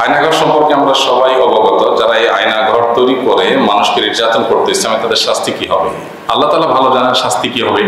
আয়নাঘর সম্পর্কে আমরা সবাই অবগত। যারা এই আয়নাঘর তৈরি করে মানুষকে নির্যাতন করতে ইসলামে তাদের শাস্তি কি হবে? আল্লাহ তাআলা ভালো জানেন শাস্তি কি হবে,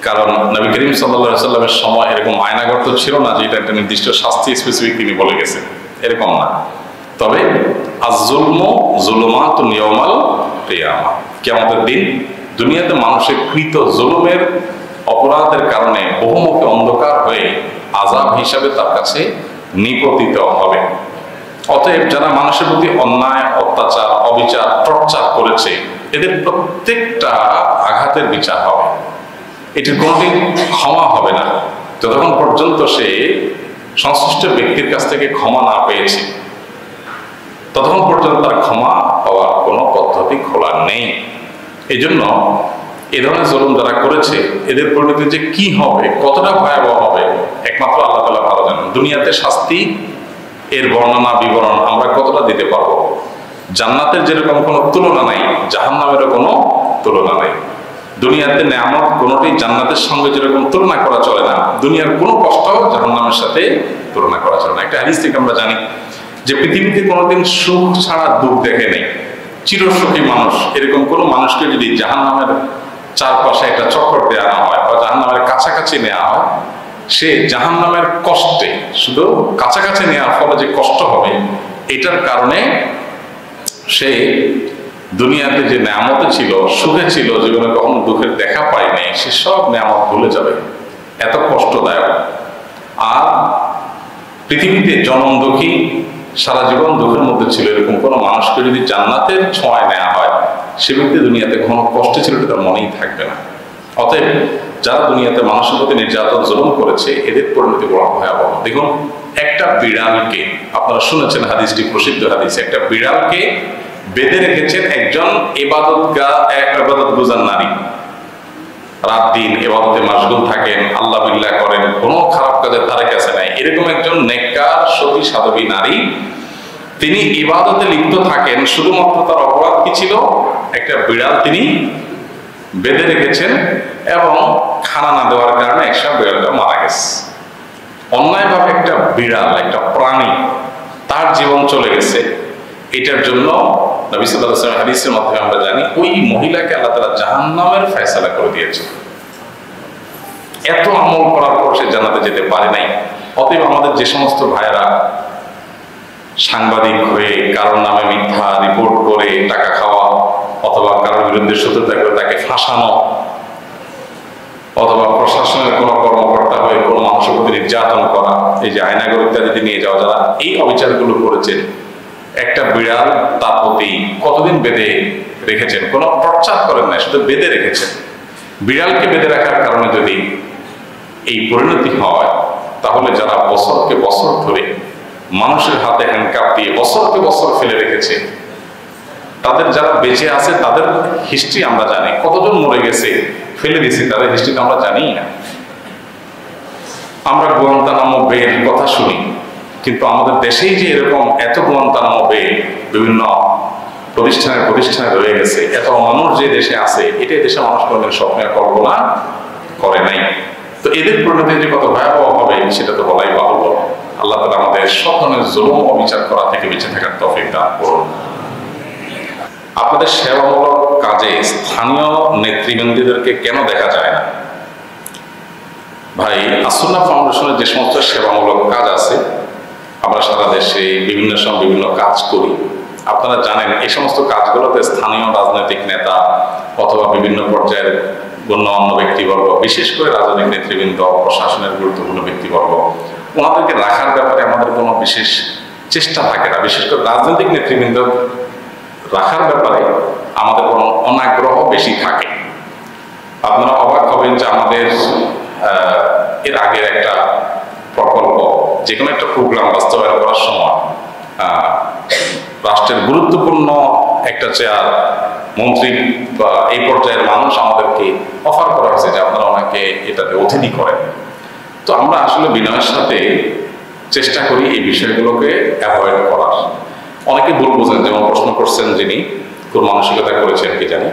কারণ নবী করিম সাল্লাল্লাহু আলাইহি ওয়াসাল্লামের সময় এরকম আয়নাঘর তো ছিল না যে এটা একটা নির্দিষ্ট শাস্তি স্পেসিফিক তিনি বলে গেছেন, এরকম না। তবে আয-যুলমু যুলুমাতুন ইয়াওমাল কিয়ামা, কিয়ামতের দিন দুনিয়াতে মানুষের কৃত জুলুমের অপরাধের কারণে বহুমুখী অন্ধকার হয়ে আযাব হিসাবে তার কাছে নিপতিত হবে। অতএব যারা মানুষের প্রতি অন্যায়, অত্যাচার, অবিচার, টর্চার করেছে এদের প্রত্যেকটা আঘাতের বিচার হবে। এটির কোনোদিন ক্ষমা হবে না যতক্ষণ পর্যন্ত সে সংশ্লিষ্ট ব্যক্তির কাছ থেকে ক্ষমা না পেয়েছে, ততক্ষণ পর্যন্ত তার ক্ষমা পাওয়ার কোনো পদ্ধতি খোলা নেই। এই জন্য এ ধরনের জুলুম যারা করেছে এদের পরিণতি যে কি হবে, কতটা ভয়াবহ হবে, একমাত্র আল্লাহ তাআলা ভালো জানেন। দুনিয়াতে শাস্তি এর বর্ণনা বিবরণ আমরা কতটা দিতে পারবো? জান্নাতের যেরকম কোনো তুলনা নাই, জাহান্নামেরও কোনো তুলনা নাই। দুনিয়াতে নেয়ামত কোনোটি জান্নাতের সঙ্গে যেরকম তুলনা করা চলে না, দুনিয়ার কোনো কষ্ট জাহান্নামের সাথে তুলনা করা চলে না। একটা হাদিস থেকে আমরা জানি যে পৃথিবীতে কোনোদিন সুখ ছাড়া দুঃখ দেখে নেই, চিরসুখী মানুষ। এরকম কোনো মানুষকে যদি জাহান্নামের চারপাশে একটা চক্কর দেওয়া হয় বা জাহান্নামের কাছাকাছি নেওয়া হয়, সে জাহান্নামের কষ্টে, শুধু কাছাকাছি নেওয়ার ফলে যে কষ্ট হবে এটার কারণে সে দুনিয়াতে যে নেয়ামতে ছিল, সুখে ছিল, জীবনে কখনো দুঃখের দেখা পায়নি, সে সব নেয়ামত ভুলে যাবে, এত কষ্টদায়ক। আর পৃথিবীতে জনম দুঃখী, সারা জীবন দুঃখের মধ্যে ছিল, এরকম কোনো মানুষকে যদি জান্নাতের ছোঁয়ায় নেওয়া হয়, সে ব্যক্তি দুনিয়াতে কোনো কষ্টে ছিল তার মনেই থাকবে না। অতএব যারা দুনিয়াতে মানুষের প্রতি নির্যাতন জুলুম করেছে এদের পরিণতি বড় ভয়াবহ। দেখুন, একটা বিড়ালকে, আপনারা শুনেছেন হাদিসটি, প্রসিদ্ধ হাদিস, একটা বিড়ালকে বেঁধে রেখেছেন একজন ইবাদত গুজার নারী। রাত দিন ইবাদতে মাশগুল থাকেন, আল্লাহ বিল্লাহ করেন, কোনো খারাপ কাজের ধারে কাছে নাই, এরকম একজন নেককার সতী সাধবী নারী, তিনি ইবাদতে লিপ্ত থাকেন। শুধুমাত্র তার অপরাধ কি ছিল? একটা বিড়াল তিনি বেঁধে রেখেছেন এবং খানা না দেওয়ার কারণে একসময় বিড়ালটা মারা গেছে। অন্যায়ভাবে একটা বিড়াল, একটা প্রাণী, তার জীবন চলে গেছে। এটার জন্য নবী সাল্লাল্লাহু আলাইহি ওয়াসাল্লাম হাদিসের মাধ্যমে আমরা জানি ওই মহিলাকে আল্লাহ তাআলা জাহান্নামের ফয়সালা করে দিয়েছে। এত আমল করার পর সে জান্নাতে যেতে পারে নাই। অতএব আমাদের যে সমস্ত ভাইয়েরা সাংবাদিক হয়ে কারোর নামে মিথ্যা রিপোর্ট করে টাকা খাওয়া, অথবা কারোর বিরুদ্ধে সত্যতা করে তাকে ফাঁসানো, অথবা প্রশাসনের কোনো কর্মকর্তা হয়ে কোনো মানুষের প্রতি নির্যাতন করা, এই যে আয়নাঘর ইত্যাদিতে নিয়ে যাওয়া, যারা এই অবিচারগুলো করেছেন, একটা বিড়াল তার প্রতি কতদিন বেঁধে রেখেছেন, কোনো টর্চার করেন না, শুধু বেঁধে রেখেছেন। বিড়ালকে বেঁধে রাখার কারণে যদি এই পরিণতি হয়, তাহলে যারা বছরকে বছর ধরে মানুষের হাতে হ্যান্ডকাপ দিয়ে বছরকে বছর ফেলে রেখেছে, তাদের যারা বেঁচে আছে তাদের হিস্ট্রি আমরা জানি, কতজন মরে গেছে ফেলে দিয়েছি তাদের হিস্ট্রি আমরা জানি না। আমরা গুয়ান্তানামো বের কথা শুনি, কিন্তু আমাদের দেশেই যে এরকম এত গুয়ান্তানামো বে বিভিন্ন প্রতিষ্ঠানে রয়ে গেছে, এত মানুষ যে দেশে আছে, এটাই দেশে মানুষ কোনোদিন স্বপ্নের কল্পনা করে নাই। তো এদের পরিণতি যে কত ভয়াবহ হবে সেটা তো বলাই বাহুল্য। আল্লাহ তাআলা আমাদের সব ধরনের জুলুম অবিচার করা থেকে বেঁচে থাকার তৌফিক দান করুন। আপনাদের সেবামূলক কাজে স্থানীয় নেতৃবৃন্দদেরকে কেন দেখা যায় না? ভাই, আস-সুন্নাহ ফাউন্ডেশনের যে সমস্ত সেবামূলক কাজ আছে, আমরা সারা দেশে বিভিন্ন সময় বিভিন্ন কাজ করি। আপনারা জানেন এই সমস্ত কাজগুলোতে স্থানীয় রাজনৈতিক নেতা অথবা বিভিন্ন পর্যায়ের গণ্যমান্য ব্যক্তিবর্গ, বিশেষ করে রাজনৈতিক নেতৃবৃন্দ, প্রশাসনের গুরুত্বপূর্ণ ব্যক্তিবর্গ, ওনাদেরকে রাখার ব্যাপারে আমাদের কোনো বিশেষ চেষ্টা থাকে না। বিশেষ করে রাজনৈতিক নেতৃবৃন্দ রাখার ব্যাপারে আমাদের কোনো অনাগ্রহ বেশি থাকে। আপনারা অবাক হবেন যে আমাদের এর আগের একটা প্রকল্প, যে কোনো একটা প্রোগ্রাম বাস্তবায়ন করার সময় রাষ্ট্রের গুরুত্বপূর্ণ একটা চেয়ার, মন্ত্রী বা এই পর্যায়ের মানুষ আমাদেরকে অফার করা হয়েছে যে আপনারা ওনাকে এটাতে অতিথি করেন। তো আমরা আসলে বিনয়ের সাথে চেষ্টা করি এই বিষয়গুলোকে অ্যাভয়েড করার। অনেকে ভুল বোঝেন, যেমন প্রশ্ন করছেন যিনি, কোন মানসিকতা করেছেন কি জানি,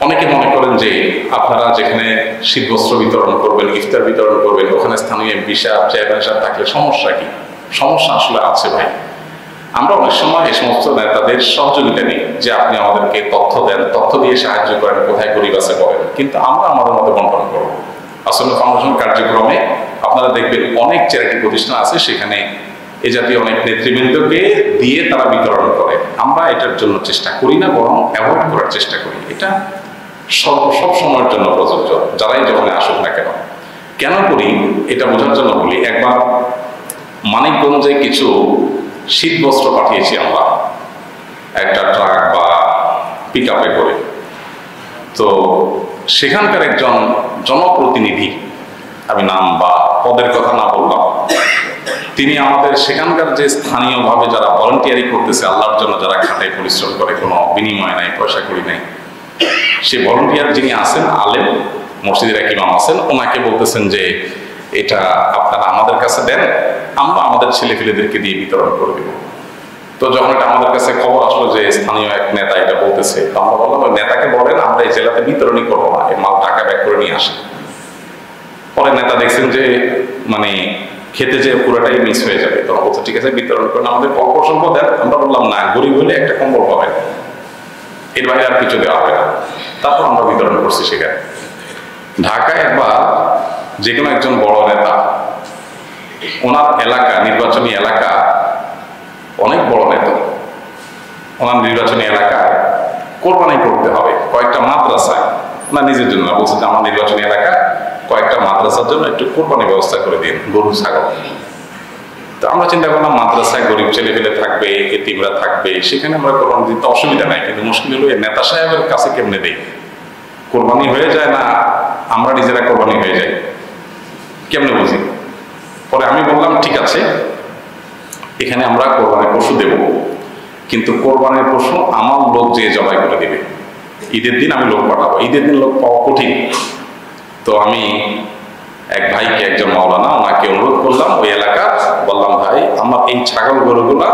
অনেকে মনে করেন যে আপনারা যেখানে শীতবস্ত্র বিতরণ করবেন, ইফতার বিতরণ করবেন, ওখানে স্থানীয় এমপি সাহেব, চেয়ারম্যান সাহেব থাকলে সমস্যা কি? সমস্যা আসলে আছে ভাই। আমরা অনেক সময় এই সমস্ত নেতাদের সহযোগিতা নিই যে আপনি আমাদেরকে তথ্য দেন, তথ্য দিয়ে সাহায্য করেন, কোথায় গরিব আছে বলেন, কিন্তু আমরা আমাদের মতো বন্টন করব। আসলে ফাউন্ডেশন কার্যক্রমে আপনারা দেখবেন অনেক চ্যারিটি প্রতিষ্ঠান আছে, সেখানে এ জাতীয় অনেক নেতৃবৃন্দকে দিয়ে তারা বিতরণ করে। আমরা এটার জন্য চেষ্টা করি না, বরং অ্যাভয়েড করার চেষ্টা করি। এটা সব সময়ের জন্য প্রযোজ্য, যারাই যখন আসুক না কেন। কেন করি এটা বোঝার জন্য বলি। একবার মানিকগঞ্জে কিছু শীত বস্ত্র পাঠিয়েছি আমরা একটা ট্রাক বা পিক আপে করে। তো সেখানকার একজন জনপ্রতিনিধি, আমি নাম বা পদের কথা না বললাম, তিনি আমাদের সেখানকার যে স্থানীয়ভাবে যারা ভলান্টিয়ারি করতেছে আল্লাহর জন্য, যারা খাটায় পরিশ্রম করে, কোনো বিনিময় নাই, পয়সা করি নাই, সে ভলান্টিয়ার যিনি আছেন আলেম, মসজিদের এক ইমাম আছেন, ওনাকে বলতেছেন যে এটা আপনারা আমাদের কাছে দেন, আমরা আমাদের ছেলেপেলেদেরকে দিয়ে বিতরণ করে দেব। তো যখন এটা আমাদের কাছে খবর আসলো যে স্থানীয় এক নেতা এটা বলতেছে, তো আমরা বললাম ওই নেতাকে বলেন আমরা এই জেলাতে বিতরণই করবো না, এই মাল টাকা ব্যাক করে নিয়ে আসে। পরে নেতা দেখছেন যে মানে খেতে যে পুরোটাই মিস হয়ে যাবে, তখন বলছে ঠিক আছে বিতরণ করেন, আমাদের অল্প স্বল্প দেন। আমরা বললাম না, গরিব হলে একটা কম্বল পাবেন, এর বাইরে আর কিছু দেওয়া হবে না। তারপর আমরা বিতরণ করছি সেখানে। ঢাকায় একবার যে কোনো একজন বড় নেতা, ওনার এলাকা, নির্বাচনী এলাকা অনেক বড় নেতা, ওনার নির্বাচনী এলাকায় কোরবানি করতে হবে কয়েকটা মাদ্রাসায়, না নিজের জন্য বলছে যে আমার নির্বাচনী এলাকা কয়েকটা মাদ্রাসার জন্য একটু কোরবানি ব্যবস্থা করে দিন, গরু ছাগল। তো আমরা চিন্তা করলাম মাদ্রাসায় গরিব ছেলেপেলে থাকবে, এতিমরা থাকবে, সেখানে আমরা কোরবানি দিতে অসুবিধা নাই, কিন্তু মুশকিল হলো এই নেতা সাহেবের কাছে কেমনে দেই, কোরবানি হয়ে যায় না আমরা নিজেরা কোরবানি হয়ে যাই, কেমনে বুঝি। পরে আমি বললাম ঠিক আছে, এখানে আমরা কোরবানির পশু দেব, কিন্তু কোরবানির পশু আমার লোক যে জবাই করে দিবে। ঈদের দিন আমি লোক পাঠাবো, ঈদের দিন লোক পাওয়া কঠিন। তো আমি এক ভাইকে, একজন মাওলানা, ওনাকে অনুরোধ করলাম ওই এলাকার, বললাম ভাই আমার এই ছাগল গরুগুলা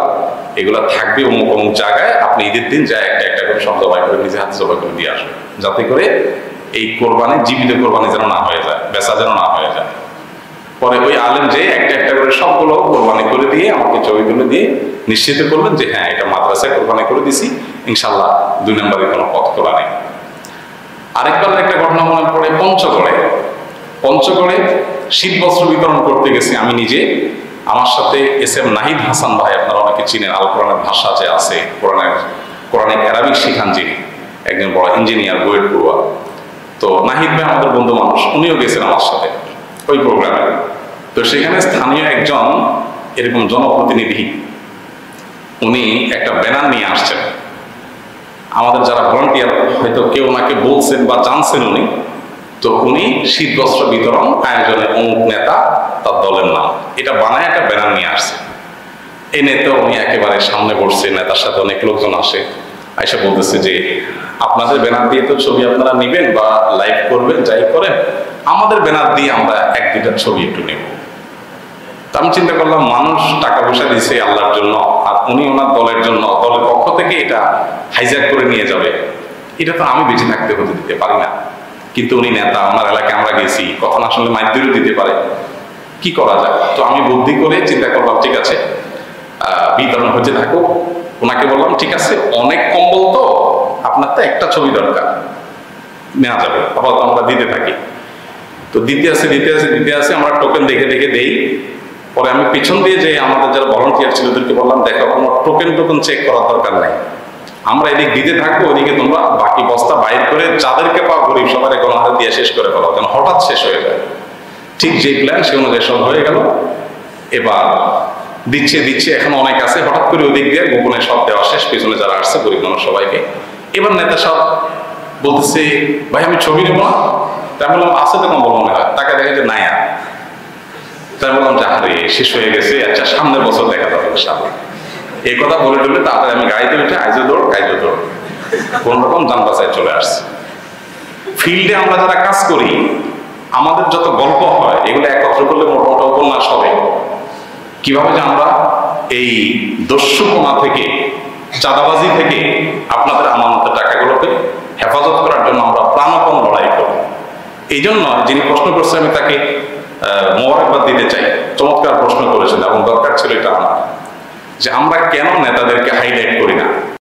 এগুলা থাকবে অমুক অমুক জায়গায়, আপনি ঈদের দিন যায় একটা একটা করে সব জবাই করে নিজে হাতে জবাই করে দিয়ে আসবেন, যাতে করে এই কোরবানি জীবিত কোরবানি যেন না হয়ে যায়, বেচা যেন না হয়ে যায়। পরে ওই আলেম যে একটা একটা করে সবগুলো কোরবানি করে দিয়ে আমাকে ছবি তুলে দিয়ে নিশ্চিত করলেন যে হ্যাঁ এটা মাদ্রাসায় কোরবানি করে দিছি, ইনশাল্লাহ 2 নম্বরের কোনো পথ খোলা নেই। আরেকবার একটা ঘটনা মনে পড়ে, পঞ্চগড়ে শীত বস্ত্র বিতরণ করতে গেছি আমি নিজে, আমার সাথে SM নাহিদ হাসান ভাই, আপনারা অনেকে চিনেন, আল কোরআনের ভাষা যে আছে, কোরআনিক অ্যারাবিক শিখান যিনি, একজন বড় ইঞ্জিনিয়ার, বুয়েট পড়ুয়া। তো নাহিদ ভাই আমাদের বন্ধু মানুষ, উনিও গেছেন আমার সাথে ওই প্রোগ্রামে। তো সেখানে স্থানীয় একজন এরকম জনপ্রতিনিধি, উনি একটা ব্যানার নিয়ে আসছেন। আমাদের যারা ভলান্টিয়ার হয়তো কেউ ওনাকে বলছেন বা জানছেন উনি, তো উনি শীত বস্ত্র বিতরণ আয়োজনে অমুক নেতা, তার দলের নাম, এটা বানায় একটা ব্যানার নিয়ে আসছে। এই নেতা উনি একেবারে সামনে বসছে, নেতার সাথে অনেক লোকজন আসে, আইসা বলতেছে যে আপনাদের ব্যানার দিয়ে তো ছবি আপনারা নিবেন বা লাইভ করবেন, যাই করেন, আমাদের ব্যানার দিয়ে আমরা 1-2টা ছবি একটু নেব। তা আমি চিন্তা করলাম মানুষ টাকা পয়সা দিছে আল্লাহর জন্য, আর উনি ওনার দলের জন্য, দলের পক্ষ থেকে এটা হাইজ্যাক করে নিয়ে যাবে, এটা তো আমি বেঁচে থাকতে হতে দিতে পারি না। কিন্তু উনি নেতা, ওনার এলাকায় আমরা গেছি, কথা না শুনলে মাইর দিতে পারে, কি করা যায়। তো আমি বুদ্ধি করে চিন্তা করলাম ঠিক আছে বিতরণ হতে থাকুক। ওনাকে বললাম ঠিক আছে অনেক কম্বল তো, আপনার তো একটা ছবি দরকার, নেওয়া যাবে, আবার তো আমরা দিতে থাকি। তো দিতে আসে আমরা টোকেন দেখে দেই। পরে আমি পিছন দিয়ে যে আমাদের যারা ভলান্টিয়ার ছিল ওদেরকে বললাম দেখো কোনো টোকেন চেক করার দরকার নাই, আমরা এদিক দিতে থাকবো, ওদিকে তোমরা বাকি বস্তা বাইর করে যাদেরকে পাওয়া গরিব সবার গণহারে দিয়ে শেষ করে ফেলো, যেন হঠাৎ শেষ হয়ে যায়। ঠিক যে প্ল্যান সে অনুযায়ী সব হয়ে গেল। এবার দিচ্ছে এখন অনেক আছে, হঠাৎ করে ওদিক দিয়ে গোপনে সব দেওয়া শেষ, পিছনে যারা আসছে গরিব মানুষ সবাইকে। এবার নেতা সব বলতেছে ভাই আমি ছবি নেবো না, তাই বললাম আছে তো কম মনে হয়, তাকে দেখে যে নাই, তাই বললাম যাহারে শেষ হয়ে গেছে, আচ্ছা সামনের বছর দেখা যাবে ইনশাআল্লাহ। এই কথা বলে তাড়াতাড়ি আমি গাড়িতে উঠে আইজো দৌড় কোন রকম যান বাসায় চলে আসছে। ফিল্ডে আমরা যারা কাজ করি আমাদের যত গল্প হয় এগুলো একত্র করলে মোটামোটা উপন্যাস হবে, কিভাবে যে আমরা এই দস্যুপনা থেকে, চাঁদাবাজি থেকে আপনাদের আমানতের টাকাগুলোকে হেফাজত করার জন্য আমরা প্রাণপণ লড়াই করি। এই জন্য যিনি প্রশ্ন করছে আমি তাকে মোবারকবাদ দিতে চাই। চমৎকার প্রশ্ন করেছেন এবং দরকার ছিল এটা আমার, যে আমরা কেন নেতাদেরকে